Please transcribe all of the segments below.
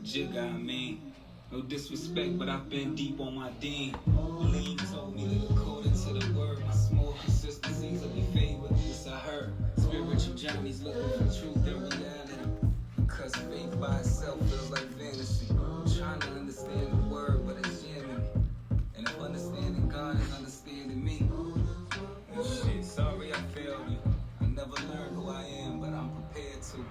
jigger, I mean. No disrespect, but I've been deep on my dean. Lean told me that according to the word, my small consistencies will be favored. This I heard. Spiritual journeys looking for truth and reality. Because faith by itself feels like fantasy. I'm trying to understand the word, but it's jamming me. And if understanding God is understanding me, then shit, sorry I failed you. I never learned who I am, but I'm prepared to.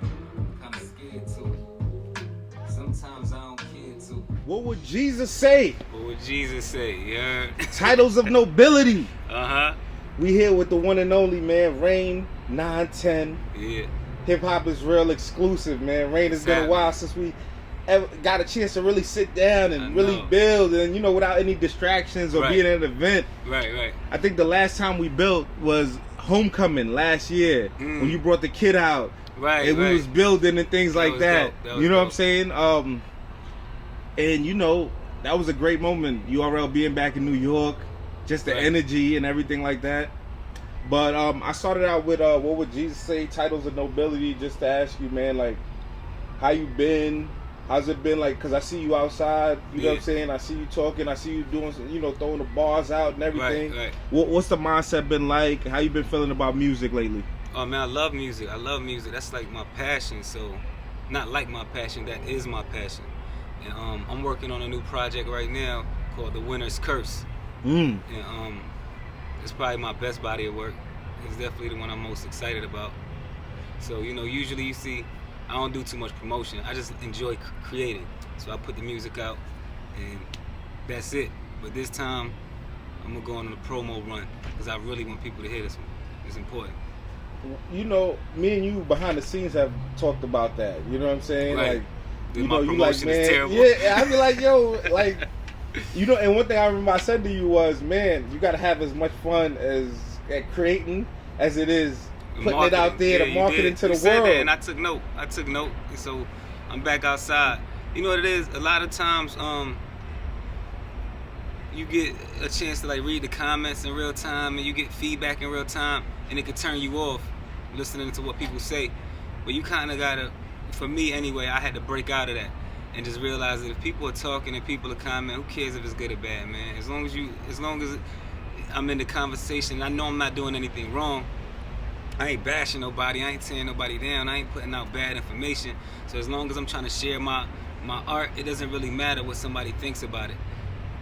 Kinda scared to. Sometimes I don't care to. What would Jesus say? What would Jesus say? Yeah. Titles of nobility. Uh-huh. We here with the one and only, man, RAIN910. Yeah. Hip Hop is Real exclusive, man. Rain, it's been a while since we ever got a chance to really sit down and really build, and without any distractions or being at an event. Right. I think the last time we built was Homecoming last year when you brought the kid out. Right. And we was building and things like that. You know what I'm saying? And that was a great moment. URL being back in New York, just the energy and everything like that. But I started out with what would Jesus say? Titles of nobility. Just to ask you, man, like, how you been? How's it been? Like, cause I see you outside. You know what I'm saying? I see you talking. I see you doing, throwing the bars out and everything. Right. What's the mindset been like? How you been feeling about music lately? Oh man, I love music. That's like my passion. So, not like my passion. That is my passion. And I'm working on a new project right now called The Winner's Curse. And it's probably my best body of work. It's definitely the one I'm most excited about. So, usually you see, I don't do too much promotion. I just enjoy creating. So I put the music out, and that's it. But this time, I'm gonna go on a promo run because I really want people to hear this one. It's important. Me and you behind the scenes have talked about that. You know what I'm saying? Right. Like, you like, man, terrible. Yeah, I be like, yo, like, and one thing I remember I said to you was, man, you got to have as much fun at creating as it is putting it out there to market into the world. That, and I took note. And so I'm back outside. You know what it is? A lot of times, you get a chance to like read the comments in real time, and you get feedback in real time, and it could turn you off listening to what people say. But you kind of gotta, for me anyway, I had to break out of that and just realize that if people are talking and people are commenting, who cares if it's good or bad, man? As long as I'm in the conversation, I know I'm not doing anything wrong. I ain't bashing nobody. I ain't tearing nobody down. I ain't putting out bad information. So as long as I'm trying to share my art, it doesn't really matter what somebody thinks about it.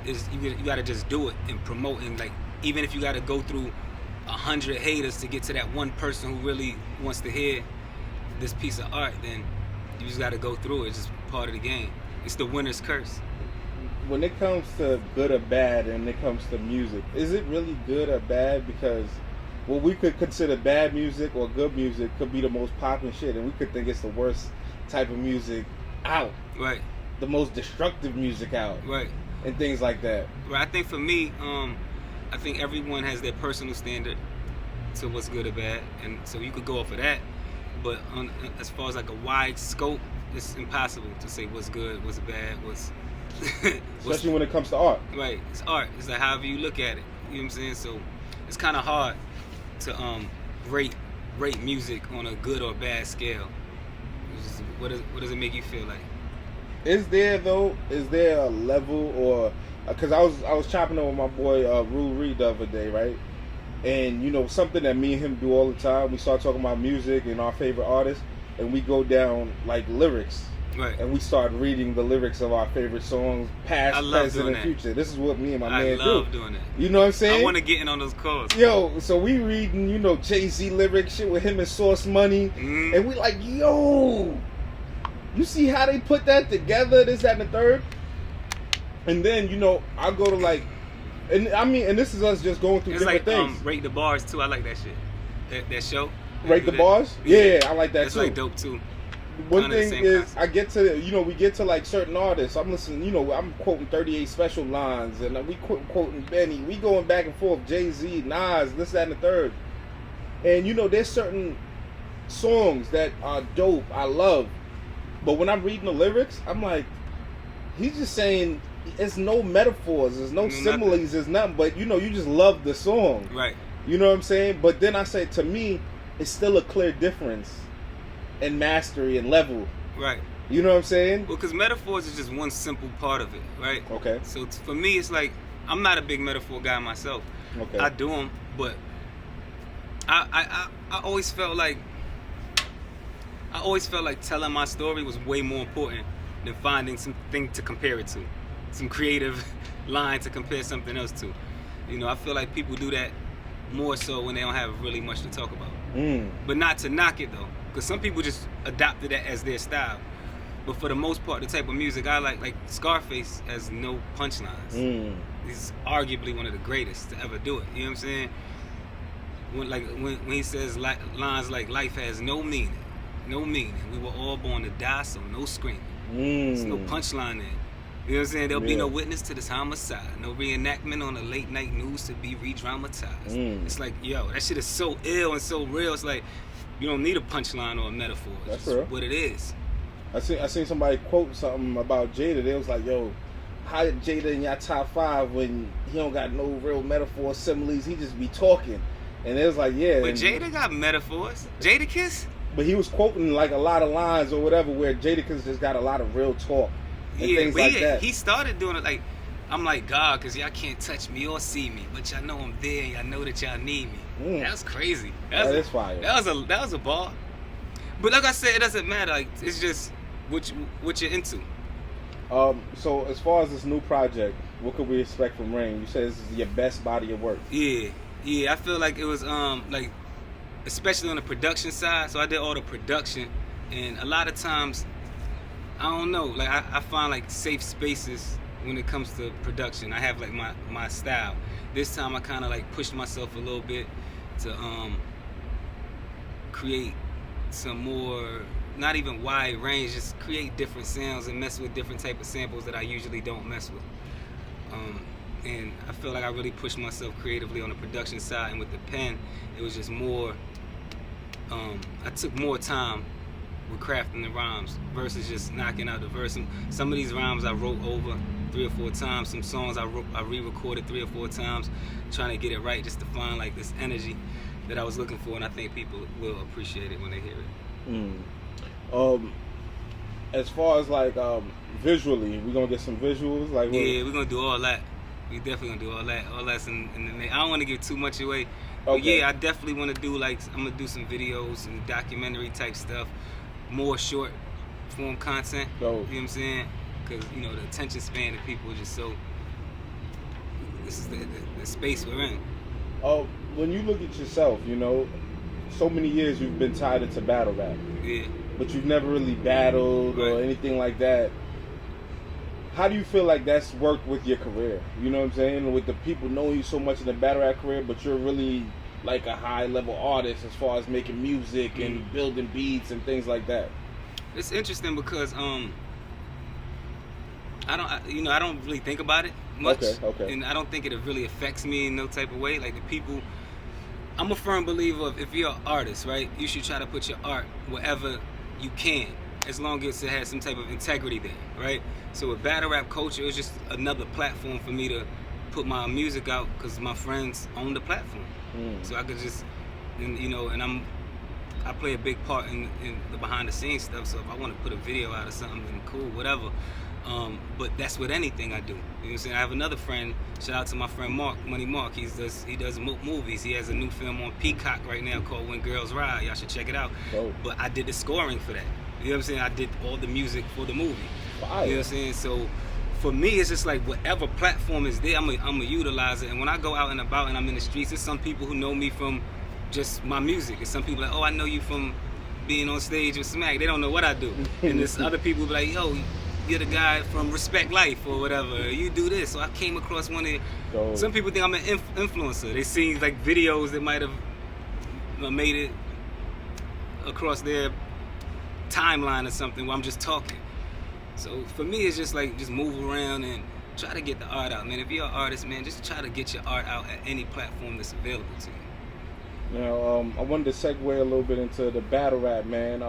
You gotta just do it and promote, and like, even if you gotta go through 100 haters to get to that one person who really wants to hear this piece of art, then you just gotta go through it. It's just part of the game. It's the winner's curse. When it comes to good or bad, and it comes to music, is it really good or bad? Because what we could consider bad music or good music could be the most popping shit, and we could think it's the worst type of music out. Right. The most destructive music out. Right. And things like that. Right. I think for me, I think everyone has their personal standard to what's good or bad, and so you could go off of that. But as far as like a wide scope, it's impossible to say what's good, what's bad, what's especially when it comes to art. Right. It's art. It's like however you look at it. You know what I'm saying? So it's kind of hard to rate music on a good or bad scale. What does it make you feel like? Is there a level, or because I was chopping it with my boy Rue Reed the other day, right? And something that me and him do all the time, we start talking about music and our favorite artists, and we go down like lyrics. Right. And we start reading the lyrics of our favorite songs, past, present, and future. This is what me and my man do. I love doing it. You know what I'm saying? I want to get in on those calls. Yo, so we reading, Jay-Z lyrics, shit with him and Source Money, and we like, yo, you see how they put that together, this, that, and the third? And then, I'll go to like, and this is us just going through different things. Rate the Bars too. I like that shit. That show. Rate the Bars? Yeah, I like that that's too. That's like dope too. One thing is, concept. I get to, we get to like certain artists. I'm listening, I'm quoting 38 Special lines, and we quoting Benny. We going back and forth, Jay-Z, Nas, this, that, and the third. And there's certain songs that are dope, I love. But when I'm reading the lyrics, I'm like, he's just saying, there's no metaphors, there's no similes, there's nothing. But you just love the song. Right. You know what I'm saying? But then I say, to me, it's still a clear difference in mastery and level. Right. You know what I'm saying? Well, because metaphors is just one simple part of it, right? Okay. So for me, it's like, I'm not a big metaphor guy myself. Okay. I do them, but I always felt like telling my story was way more important than finding something to compare it to, some creative line to compare something else to. You know, I feel like people do that more so when they don't have really much to talk about. But not to knock it though, because some people just adopted that as their style. But for the most part, the type of music I like Scarface has no punchlines. He's arguably one of the greatest to ever do it. You know what I'm saying? When he says lines like "life has no meaning, no meaning. We were all born to die, so no screaming." There's no punchline there. You know what I'm saying? There'll be no witness to this homicide, no reenactment on the late night news to be re-dramatized. It's like, yo, that shit is so ill and so real. It's like you don't need a punchline or a metaphor. That's just real. What it is. I seen somebody quote something about Jada. They was like, yo, how Jada in your top 5 when he don't got no real metaphor, similes, he just be talking. And it was like, yeah. But Jada got metaphors. Jadakiss? But he was quoting like a lot of lines or whatever where Jadakiss just got a lot of real talk and things like that. He started doing it like, I'm like God, because y'all can't touch me or see me, but y'all know I'm there and y'all know that y'all need me. That was crazy. That is fire. That was a bar. But like I said, it doesn't matter. Like, it's just what you're into. So as far as this new project, what could we expect from Rain? You said this is your best body of work. Yeah. I feel like it was like, especially on the production side. So I did all the production, and a lot of times, I don't know. Like I find like safe spaces when it comes to production. I have like my style. This time I kind of like pushed myself a little bit to create some more, not even wide range, just create different sounds and mess with different type of samples that I usually don't mess with. And I feel like I really pushed myself creatively on the production side, and with the pen, it was just more, I took more time with crafting the rhymes versus just knocking out the verse. Some of these rhymes I wrote over 3 or 4 times. Some songs I re-recorded 3 or 4 times, trying to get it right, just to find like this energy that I was looking for, and I think people will appreciate it when they hear it. As far as like visually, we're gonna get some visuals. Like yeah, we're gonna do all that. We definitely gonna do all that. All that's in the. I don't want to give too much away. But yeah, I definitely want to do like, I'm gonna do some videos and documentary type stuff, more short form content. You know what I'm saying? Because you know the attention span of people is just so. This is the space we're in. When you look at yourself, you know, so many years you've been tied into battle rap. Yeah. But you've never really battled or anything like that. How do you feel like that's worked with your career? You know what I'm saying? With the people knowing you so much in the battle rap career, but you're really like a high level artist as far as making music and building beats and things like that. It's interesting because I don't really think about it much. Okay. And I don't think it really affects me in no type of way. Like the people, I'm a firm believer of, if you're an artist, right, you should try to put your art wherever you can, as long as it has some type of integrity there, right? So with battle rap culture, it was just another platform for me to put my music out, because my friends own the platform. So I could just, and I play a big part in the behind the scenes stuff. So if I want to put a video out or something, then cool, whatever. But that's with anything I do. You know what I'm saying? I have another friend, shout out to my friend Mark, Money Mark. He does movies. He has a new film on Peacock right now called When Girls Ride. Y'all should check it out. But I did the scoring for that. You know what I'm saying? I did all the music for the movie. Fire. You know what I'm saying? So for me, it's just like whatever platform is there, I'm gonna utilize it. And when I go out and about and I'm in the streets, there's some people who know me from just my music. And some people like, oh, I know you from being on stage with Smack. They don't know what I do. And there's other people be like, yo, you're the guy from Respect Life or whatever. You do this. So I came across one of some people think I'm an influencer. They see like videos that might have made it across their timeline or something where I'm just talking. So for me, it's just like, just move around and try to get the art out, man. If you're an artist, man, just try to get your art out at any platform that's available to you. Now, I wanted to segue a little bit into the battle rap, man.